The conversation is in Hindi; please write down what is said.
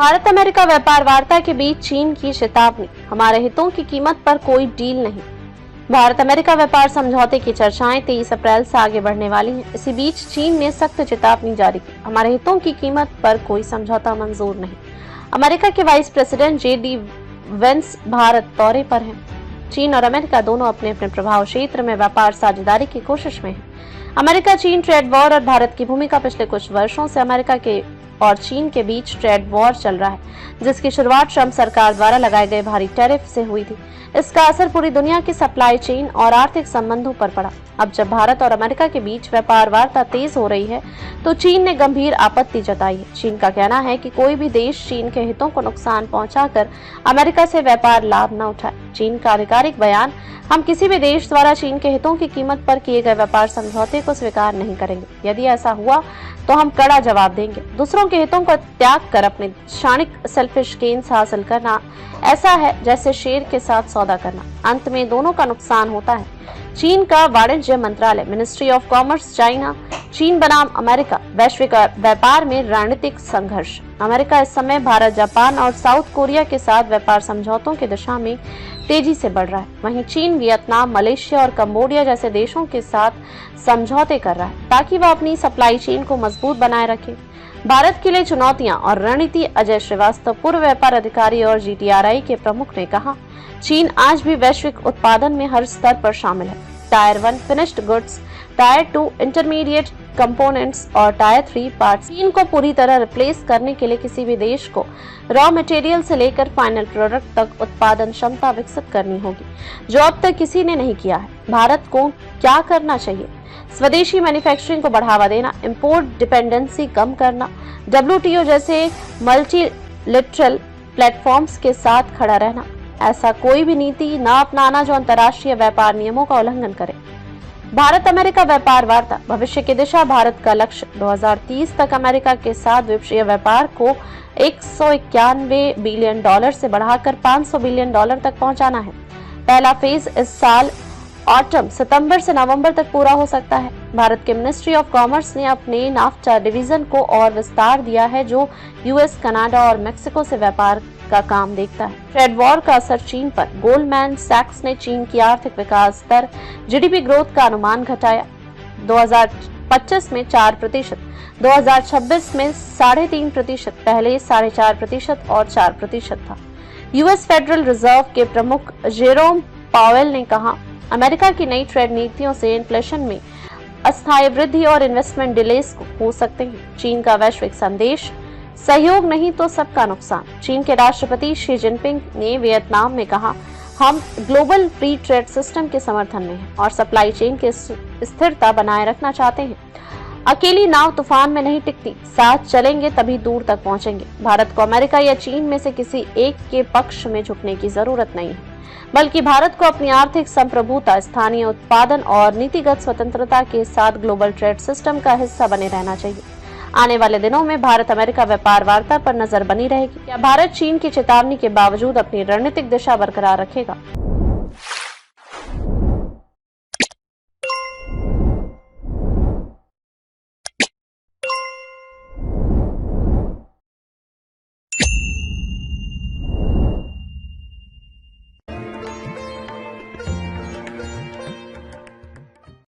भारत अमेरिका व्यापार वार्ता के बीच चीन की चेतावनी, हमारे हितों की कीमत पर कोई डील नहीं। भारत अमेरिका व्यापार समझौते की चर्चाएं 23 अप्रैल से आगे बढ़ने वाली हैं। इसी बीच चीन ने सख्त चेतावनी जारी की, हमारे हितों की कीमत पर कोई समझौता मंजूर नहीं। अमेरिका के vice president JD Vance Bharat दौरे पर हैं। चीन और अमेरिका दोनों अपने अपने प्रभाव क्षेत्र में व्यापार साझेदारी की कोशिश में हैं। अमेरिका चीन ट्रेड वॉर और भारत की भूमिका पिछले कुछ वर्षों से अमेरिका के और चीन के बीच ट्रेड वॉर चल रहा है, जिसकी शुरुआत ट्रंप सरकार द्वारा लगाए गए भारी टैरिफ से हुई थी। इसका असर पूरी दुनिया की सप्लाई चेन और आर्थिक संबंधों पर पड़ा। अब जब भारत और अमेरिका के बीच व्यापार वार्ता तेज हो रही है, तो चीन ने गंभीर आपत्ति जताई है। चीन का कहना है कि कोई भी देश चीन के हितों को नुकसान पहुंचाकर अमेरिका से व्यापार लाभ न उठाए। चीन का आधिकारिक बयान, हम किसी भी देश द्वारा चीन के हितों की कीमत पर किए गए व्यापार समझौते को स्वीकार नहीं करेंगे। यदि ऐसा हुआ तो हम कड़ा जवाब देंगे। दूसरों के हितों को त्याग कर अपने क्षणिक सेल्फिश गेन्स हासिल करना ऐसा है जैसे शेर के साथ सौदा करना। अंत में दोनों का नुकसान होता है। चीन का वाणिज्य मंत्रालय, मिनिस्ट्री ऑफ कॉमर्स चाइना, चीन बनाम अमेरिका वैश्विक व्यापार में रणनीतिक संघर्ष। अमेरिका इस समय भारत, जापान और साउथ कोरिया के साथ व्यापार समझौतों की दिशा में तेजी से बढ़ रहा है। वहीं चीन वियतनाम, मलेशिया और कंबोडिया जैसे देशों के साथ समझौते कर रहा है ताकि वह अपनी सप्लाई चेन को मजबूत बनाए रखे। भारत के लिए चुनौतियां और रणनीति। अजय श्रीवास्तव, पूर्व व्यापार अधिकारी और GTRI के प्रमुख, ने कहा, चीन आज भी वैश्विक उत्पादन में हर स्तर पर शामिल है। Tyre 1 finished goods, tyre 2 intermediate components और टायर 3 पार्ट्स। चीन को पूरी तरह रिप्लेस करने के लिए किसी भी देश को रॉ मटेरियल से लेकर फाइनल प्रोडक्ट तक उत्पादन क्षमता विकसित करनी होगी, जो अब तक किसी ने नहीं किया है। भारत को क्या करना चाहिए? स्वदेशी मैन्युफैक्चरिंग को बढ़ावा देना, इंपोर्ट डिपेंडेंसी कम करना, WTO जैसे मल्टीलेटरल प्लेटफॉर्म्स के साथ खड़ा रहना, ऐसा कोई भी नीति न अपनाना जो अंतर्राष्ट्रीय व्यापार नियमों का उल्लंघन करे। भारत अमेरिका व्यापार वार्ता, भविष्य की दिशा। भारत का लक्ष्य 2030 तक अमेरिका के साथ द्विपक्षीय व्यापार को $191 बिलियन से बढ़ाकर $500 बिलियन तक पहुंचाना है। पहला फेज इस साल ऑटम सितंबर से नवंबर तक पूरा हो सकता है। भारत के मिनिस्ट्री ऑफ कॉमर्स ने अपने नाफ्टा डिवीजन को और विस्तार दिया है, जो US, कनाडा और मेक्सिको से व्यापार का काम देखता है। ट्रेड वॉर का असर चीन पर। गोल्डमैन सैक्स ने चीन की आर्थिक विकास दर, GDP ग्रोथ का अनुमान घटाया। 2025 में 4%, 2026 में 3.5%, पहले 4.5% और 4% था। US फेडरल रिजर्व के प्रमुख जेरोम पावेल ने कहा, अमेरिका की नई ट्रेड नीतियों से इन्फ्लेशन में अस्थायी वृद्धि और इन्वेस्टमेंट डिलेस हो सकते हैं। चीन का वैश्विक संदेश, सहयोग नहीं तो सबका नुकसान। चीन के राष्ट्रपति शी जिनपिंग ने वियतनाम में कहा, हम ग्लोबल फ्री ट्रेड सिस्टम के समर्थन में हैं और सप्लाई चेन की स्थिरता बनाए रखना चाहते हैं। अकेली नाव तूफान में नहीं टिकती, साथ चलेंगे तभी दूर तक पहुंचेंगे। भारत को अमेरिका या चीन में से किसी एक के पक्ष में झुकने की जरूरत नहीं है, बल्कि भारत को अपनी आर्थिक संप्रभुता, स्थानीय उत्पादन और नीतिगत स्वतंत्रता के साथ ग्लोबल ट्रेड सिस्टम का हिस्सा बने रहना चाहिए। आने वाले दिनों में भारत अमेरिका व्यापार वार्ता पर नजर बनी रहेगी। क्या भारत चीन की चेतावनी के बावजूद अपनी रणनीतिक दिशा बरकरार रखेगा?